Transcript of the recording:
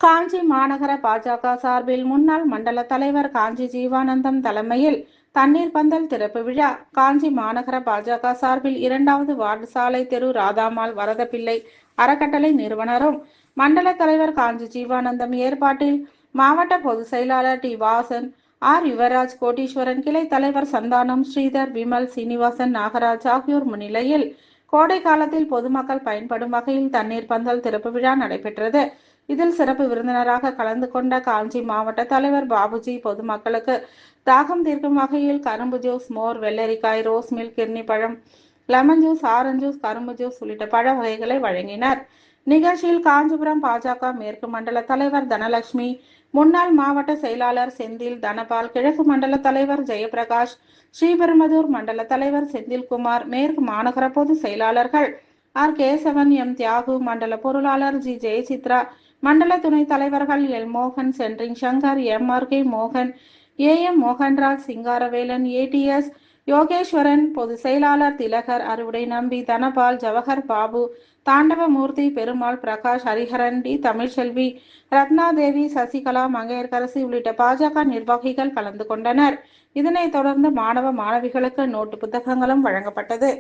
காஞ்சி மாநகர பாஜக சார்பில் முன்னாள் மண்டல தலைவர் காஞ்சி ஜீவானந்தம் தலைமையில் தண்ணீர் பந்தல் திறப்பு விழா. காஞ்சி மாநகர பாஜக சார்பில் 2வது வார்டு சாலை தெரு ராதாமால் வரதப்பிள்ளை அறக்கட்டளை நிறுவனரும் மண்டல தலைவர் காஞ்சி ஜீவானந்தம் ஏற்பாட்டில் மாவட்ட பொதுச் செயலாளர் டி வாசன், ஆர் யுவராஜ், கோட்டீஸ்வரன், கிளை தலைவர் சந்தானம், ஸ்ரீதர், விமல், சீனிவாசன், நாகராஜ் ஆகியோர் முன்னிலையில் கோடை காலத்தில் பொதுமக்கள் பயன்படும் வகையில் தண்ணீர் பந்தல் திறப்பு விழா நடைபெற்றது. இதில் சிறப்பு விருந்தினராக கலந்து கொண்ட காஞ்சி மாவட்ட தலைவர் பாபுஜி பொதுமக்களுக்கு தாகம் தீர்க்கும் வகையில் கரும்பு ஜூஸ், மோர், வெள்ளரிக்காய், ரோஸ் மில்க், கிர்னி பழம், லெமன் ஜூஸ், ஆரஞ்சு ஜூஸ், கரும்பு ஜூஸ் உள்ளிட்ட பழ வகைகளை வழங்கினர். நிகழ்ச்சியில் காஞ்சிபுரம் பாஜக மேற்கு மண்டல தலைவர் தனலட்சுமி, முன்னாள் மாவட்ட செயலாளர் செந்தில், தனபால், கிழக்கு மண்டல தலைவர் ஜெயபிரகாஷ், ஸ்ரீபெரும்புதூர் மண்டல தலைவர் செந்தில்குமார், மேற்கு மாநகர பொது செயலாளர்கள் ஆர் கேசவன், எம் தியாகு, மண்டல பொருளாளர் ஜி ஜெயசித்ரா, மண்டல துணைத் தலைவர்கள் எல் மோகன், சென்ட்ரிங் சங்கர், MRK மோகன், AM மோகன்ராஜ், சிங்காரவேலன், ATS யோகேஸ்வரன், பொதுச் செயலாளர் திலகர், அறுவடை நம்பி, தனபால், ஜவஹர் பாபு, தாண்டவமூர்த்தி, பெருமாள், பிரகாஷ், ஹரிஹரன், டி தமிழ்செல்வி, ரத்னாதேவி, சசிகலா, மங்கையர்கரசி உள்ளிட்ட பாஜக நிர்வாகிகள் கலந்து கொண்டனர். இதனைத் தொடர்ந்து மாணவ மாணவிகளுக்கு நோட்டு புத்தகங்களும் வழங்கப்பட்டது.